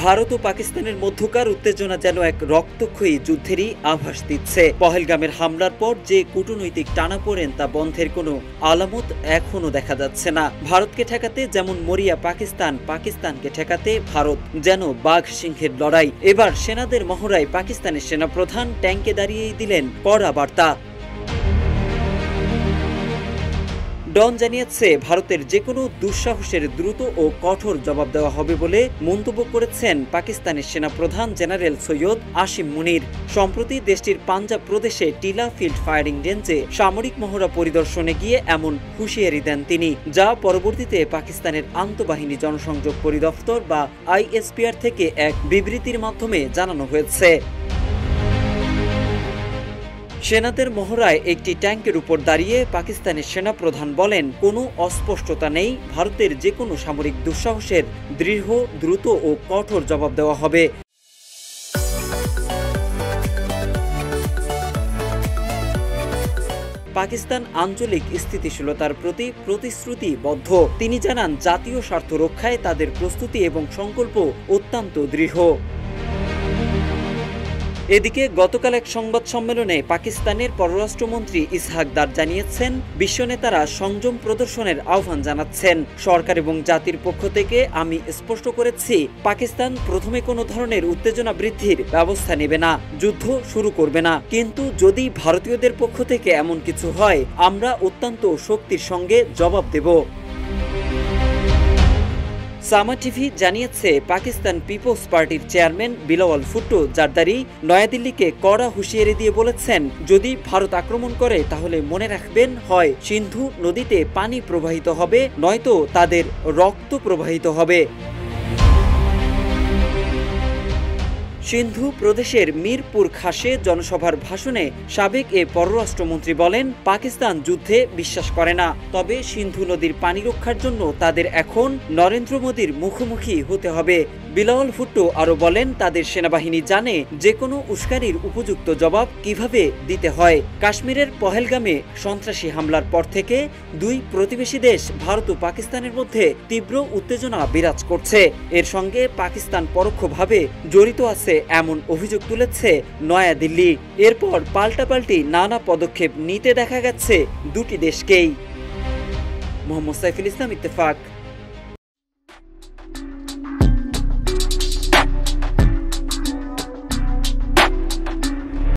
ভারত ও পাকিস্তানের মধ্যকার উত্তেজনা যেন এক রক্তক্ষয়ী যুদ্ধেরই আভাস দিচ্ছে। পহেলগামের হামলার পর যে কূটনৈতিক টানাপোড়েন তা বন্ধের কোনো আলামত এখনো দেখা যাচ্ছে না। ভারতকে ঠেকাতে যেমন মরিয়া পাকিস্তান, পাকিস্তানকে ঠেকাতে ভারত, যেন বাঘ সিংহের লড়াই। এবার সেনাদের মহড়ায় পাকিস্তানের সেনাপ্রধান ট্যাঙ্কে দাঁড়িয়েই দিলেন কড়া বার্তা। ডন জানিয়েছে, ভারতের যে কোনো দুঃসাহসের দ্রুত ও কঠোর জবাব দেওয়া হবে বলে মন্তব্য করেছেন পাকিস্তানের সেনাপ্রধান জেনারেল সৈয়দ আসিম মুনির। সম্প্রতি দেশটির পাঞ্জাব প্রদেশে টিলা ফিল্ড ফায়ারিং রেঞ্জে সামরিক মহড়া পরিদর্শনে গিয়ে এমন হুঁশিয়ারি দেন তিনি, যা পরবর্তীতে পাকিস্তানের আন্তঃবাহিনী জনসংযোগ পরিদপ্তর বা ISPR থেকে এক বিবৃতির মাধ্যমে জানানো হয়েছে। সেনাদের মহড়ায় একটি ট্যাঙ্কের উপর দাঁড়িয়ে পাকিস্তানের সেনাপ্রধান বলেন, কোনো অস্পষ্টতা নেই, ভারতের যে কোনো সামরিক দুঃসাহসের দৃঢ়, দ্রুত ও কঠোর জবাব দেওয়া হবে। পাকিস্তান আঞ্চলিক স্থিতিশীলতার প্রতি প্রতিশ্রুতিবদ্ধ। তিনি জানান, জাতীয় স্বার্থ রক্ষায় তাদের প্রস্তুতি এবং সংকল্প অত্যন্ত দৃঢ়। এদিকে গতকাল এক সংবাদ সম্মেলনে পাকিস্তানের পররাষ্ট্রমন্ত্রী ইসহাক দার জানিয়েছেন, বিশ্ব নেতারা সংযম প্রদর্শনের আহ্বান জানাচ্ছেন। সরকার এবং জাতির পক্ষ থেকে আমি স্পষ্ট করেছি, পাকিস্তান প্রথমে কোনো ধরনের উত্তেজনা বৃদ্ধির ব্যবস্থা নেবে না, যুদ্ধ শুরু করবে না। কিন্তু যদি ভারতীয়দের পক্ষ থেকে এমন কিছু হয়, আমরা অত্যন্ত শক্তির সঙ্গে জবাব দেব। সামা টিভি জানিয়েছে, পাকিস্তান পিপলস পার্টির চেয়ারম্যান বিলাওয়াল ভুট্টো জারদারি নয়াদিল্লিকে কড়া হুঁশিয়ারি দিয়ে বলেছেন, যদি ভারত আক্রমণ করে তাহলে মনে রাখবেন, হয় সিন্ধু নদীতে পানি প্রবাহিত হবে, নয়তো তাদের রক্ত প্রবাহিত হবে। সিন্ধু প্রদেশের মিরপুর খাসে জনসভার ভাষণে সাবেক এ পররাষ্ট্রমন্ত্রী বলেন, পাকিস্তান যুদ্ধে বিশ্বাস করে না, তবে সিন্ধু নদীর পানি রক্ষার জন্য তাদের এখন নরেন্দ্র মোদীর মুখোমুখি হতে হবে। বিলাওয়াল ভুট্টো আরও বলেন, তাদের সেনাবাহিনী জানে যে কোনো উস্কানির উপযুক্ত জবাব কিভাবে দিতে হয়। কাশ্মীরের পহেলগামে সন্ত্রাসী হামলার পর থেকে দুই প্রতিবেশী দেশ ভারত ও পাকিস্তানের মধ্যে তীব্র উত্তেজনা বিরাজ করছে। এর সঙ্গে পাকিস্তান পরোক্ষভাবে জড়িত আছে এমন অভিযোগ তুলেছে নয়াদিল্লি। এরপর পাল্টাপাল্টি নানা পদক্ষেপ নিতে দেখা গেছে দুটি দেশকেই। মোহাম্মদ সাইফুল ইসলাম, ইত্তেফাক।